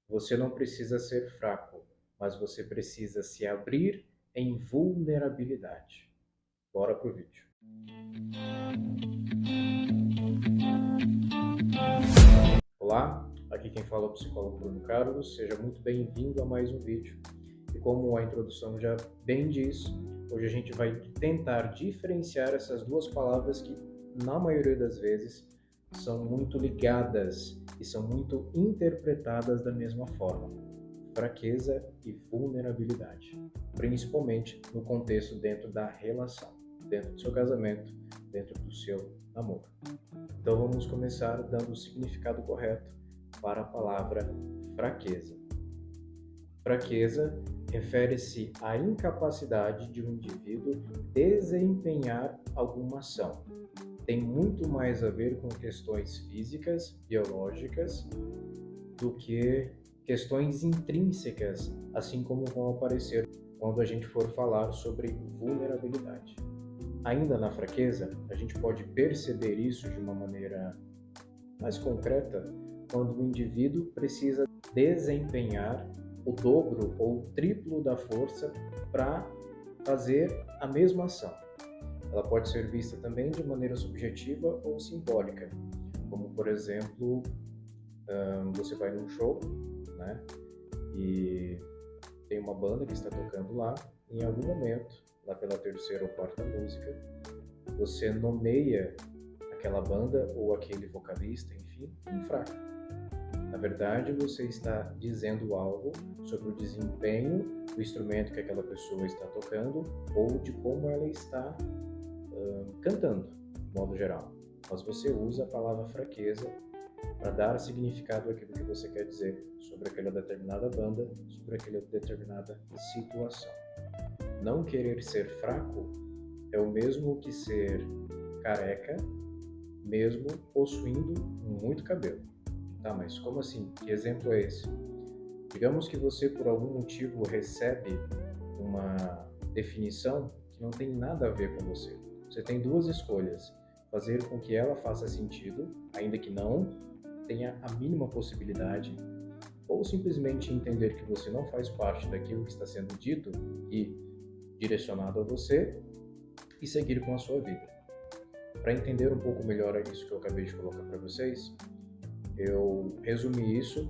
Você não precisa ser fraco, mas você precisa se abrir em vulnerabilidade. Bora pro vídeo. Olá, aqui quem fala é o psicólogo Bruno Carlos. Seja muito bem-vindo a mais um vídeo. E como a introdução já bem diz, hoje a gente vai tentar diferenciar essas duas palavras que, na maioria das vezes, são muito ligadas e são muito interpretadas da mesma forma: fraqueza e vulnerabilidade, principalmente no contexto dentro da relação, dentro do seu casamento, dentro do seu namoro. Então vamos começar dando o significado correto para a palavra fraqueza. Fraqueza refere-se à incapacidade de um indivíduo desempenhar alguma ação. Tem muito mais a ver com questões físicas, biológicas, do que questões intrínsecas, assim como vão aparecer quando a gente for falar sobre vulnerabilidade. Ainda na fraqueza, a gente pode perceber isso de uma maneira mais concreta quando o indivíduo precisa desempenhar o dobro ou o triplo da força para fazer a mesma ação. Ela pode ser vista também de maneira subjetiva ou simbólica, como por exemplo, você vai num show, né? E tem uma banda que está tocando lá, e em algum momento, lá pela terceira ou quarta música, você nomeia aquela banda ou aquele vocalista, enfim, um fraco. Na verdade, você está dizendo algo sobre o desempenho do instrumento que aquela pessoa está tocando ou de como ela está cantando, de modo geral. Mas você usa a palavra fraqueza para dar significado àquilo que você quer dizer sobre aquela determinada banda, sobre aquela determinada situação. Não querer ser fraco é o mesmo que ser careca, mesmo possuindo muito cabelo. Tá, mas como assim? Que exemplo é esse? Digamos que você, por algum motivo, recebe uma definição que não tem nada a ver com você. Você tem duas escolhas: fazer com que ela faça sentido, ainda que não tenha a mínima possibilidade, ou simplesmente entender que você não faz parte daquilo que está sendo dito e direcionado a você e seguir com a sua vida. Para entender um pouco melhor isso que eu acabei de colocar para vocês, eu resumi isso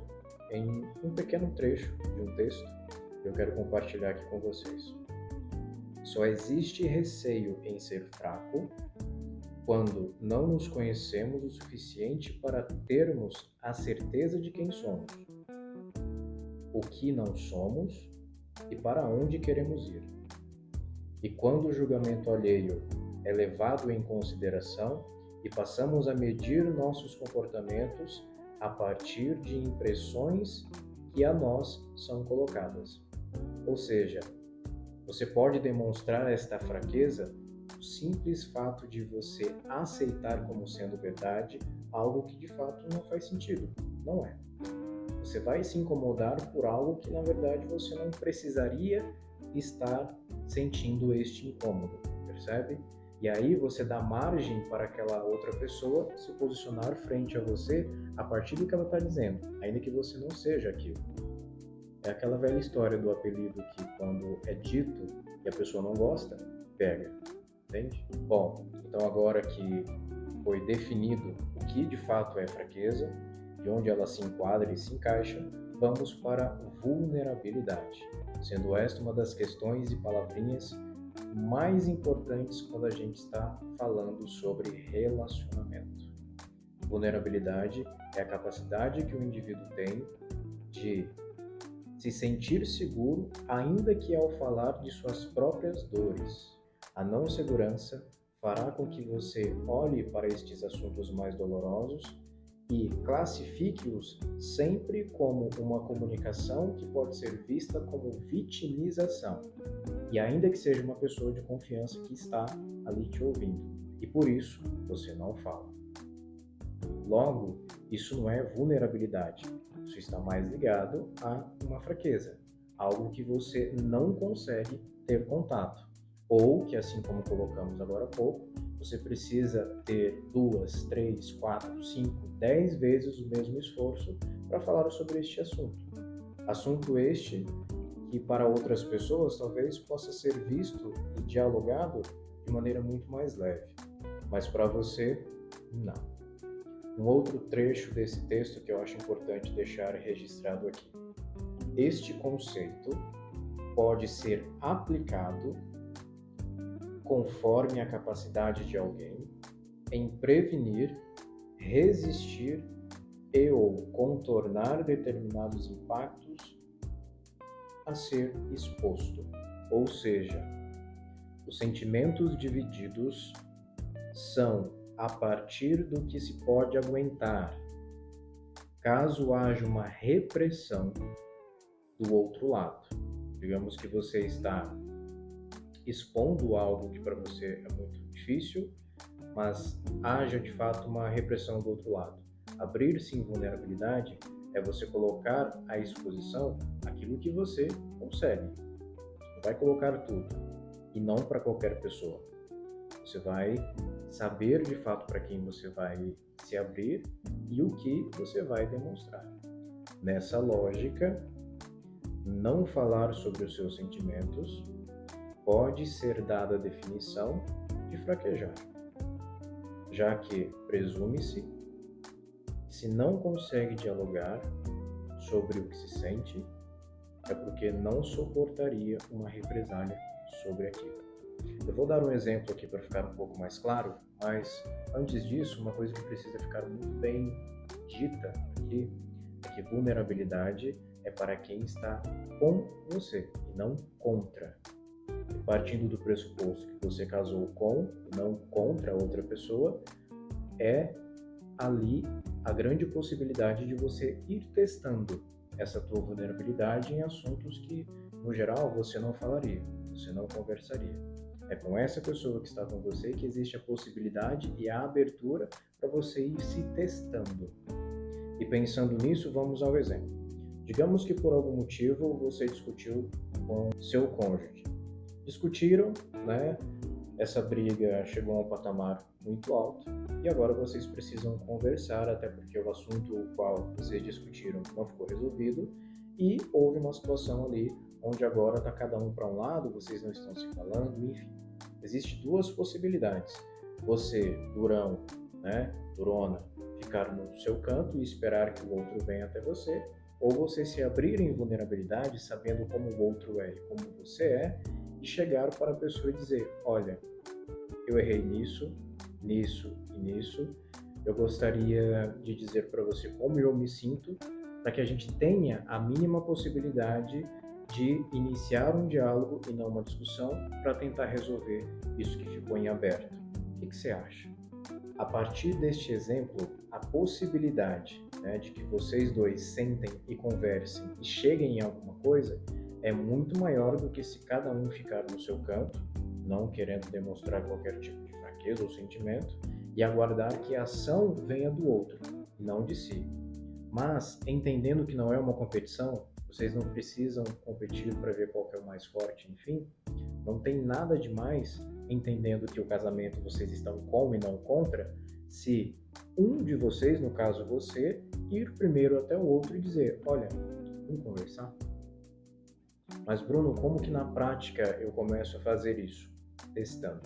em um pequeno trecho de um texto que eu quero compartilhar aqui com vocês. Só existe receio em ser fraco quando não nos conhecemos o suficiente para termos a certeza de quem somos, o que não somos e para onde queremos ir. E quando o julgamento alheio é levado em consideração e passamos a medir nossos comportamentos a partir de impressões que a nós são colocadas. Ou seja, você pode demonstrar esta fraqueza o simples fato de você aceitar como sendo verdade algo que de fato não faz sentido. Não é. Você vai se incomodar por algo que na verdade você não precisaria estar sentindo este incômodo, percebe? E aí você dá margem para aquela outra pessoa se posicionar frente a você a partir do que ela está dizendo, ainda que você não seja aquilo. É aquela velha história do apelido que quando é dito e a pessoa não gosta, pega, entende? Bom, então agora que foi definido o que de fato é fraqueza, de onde ela se enquadra e se encaixa, vamos para vulnerabilidade, sendo esta uma das questões e palavrinhas mais importantes quando a gente está falando sobre relacionamento. Vulnerabilidade é a capacidade que o indivíduo tem de se sentir seguro, ainda que ao falar de suas próprias dores. A não segurança fará com que você olhe para estes assuntos mais dolorosos e classifique-os sempre como uma comunicação que pode ser vista como vitimização, e ainda que seja uma pessoa de confiança que está ali te ouvindo, e por isso você não fala. Logo, isso não é vulnerabilidade, isso está mais ligado a uma fraqueza, algo que você não consegue ter contato, ou que, assim como colocamos agora há pouco, você precisa ter 2, 3, 4, 5, 10 vezes o mesmo esforço para falar sobre este assunto. Assunto este que para outras pessoas talvez possa ser visto e dialogado de maneira muito mais leve, mas para você, não. Um outro trecho desse texto que eu acho importante deixar registrado aqui. Este conceito pode ser aplicado conforme a capacidade de alguém em prevenir, resistir e ou contornar determinados impactos a ser exposto. Ou seja, os sentimentos divididos são a partir do que se pode aguentar, caso haja uma repressão do outro lado. Digamos que você está expondo algo que para você é muito difícil, mas haja de fato uma repressão do outro lado. Abrir-se em vulnerabilidade é você colocar à exposição aquilo que você consegue. Não vai colocar tudo, e não para qualquer pessoa. Você vai saber de fato para quem você vai se abrir e o que você vai demonstrar. Nessa lógica, não falar sobre os seus sentimentos pode ser dada a definição de fraquejar, já que presume-se que se não consegue dialogar sobre o que se sente, é porque não suportaria uma represália sobre aquilo. Eu vou dar um exemplo aqui para ficar um pouco mais claro, mas antes disso, uma coisa que precisa ficar muito bem dita aqui é que vulnerabilidade é para quem está com você e não contra. E partindo do pressuposto que você casou com e não contra outra pessoa, é ali a grande possibilidade de você ir testando essa tua vulnerabilidade em assuntos que, no geral, você não falaria, você não conversaria. É com essa pessoa que está com você que existe a possibilidade e a abertura para você ir se testando. E pensando nisso, vamos ao exemplo. Digamos que por algum motivo você discutiu com seu cônjuge. Discutiram, né? Essa briga chegou a um patamar muito alto e agora vocês precisam conversar, até porque o assunto o qual vocês discutiram não ficou resolvido e houve uma situação ali onde agora está cada um para um lado, vocês não estão se falando, enfim. Existem duas possibilidades. Você, durão, né, durona, ficar no seu canto e esperar que o outro venha até você, ou você se abrir em vulnerabilidade, sabendo como o outro é e como você é, e chegar para a pessoa e dizer, olha, eu errei nisso, nisso e nisso, eu gostaria de dizer para você como eu me sinto, para que a gente tenha a mínima possibilidade de iniciar um diálogo e não uma discussão para tentar resolver isso que ficou em aberto. O que você acha? A partir deste exemplo, a possibilidade, né, de que vocês dois sentem e conversem e cheguem em alguma coisa é muito maior do que se cada um ficar no seu canto, não querendo demonstrar qualquer tipo de fraqueza ou sentimento, e aguardar que a ação venha do outro, não de si. Mas, entendendo que não é uma competição, vocês não precisam competir para ver qual que é o mais forte, enfim, não tem nada de mais, entendendo que o casamento vocês estão com e não contra, se um de vocês, no caso você, ir primeiro até o outro e dizer, olha, vamos conversar? Mas Bruno, como que na prática eu começo a fazer isso? Testando.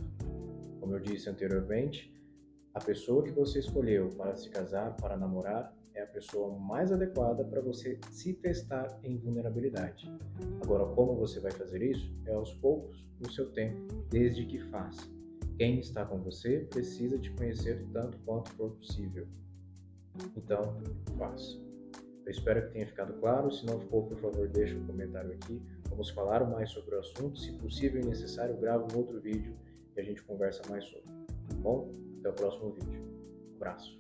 Como eu disse anteriormente, a pessoa que você escolheu para se casar, para namorar, é a pessoa mais adequada para você se testar em vulnerabilidade. Agora, como você vai fazer isso? É aos poucos, no seu tempo, desde que faça. Quem está com você precisa te conhecer tanto quanto for possível. Então, faça. Eu espero que tenha ficado claro. Se não ficou, por favor, deixe um comentário aqui. Vamos falar mais sobre o assunto. Se possível e necessário, gravo um outro vídeo e a gente conversa mais sobre. Tá bom? Até o próximo vídeo. Um abraço.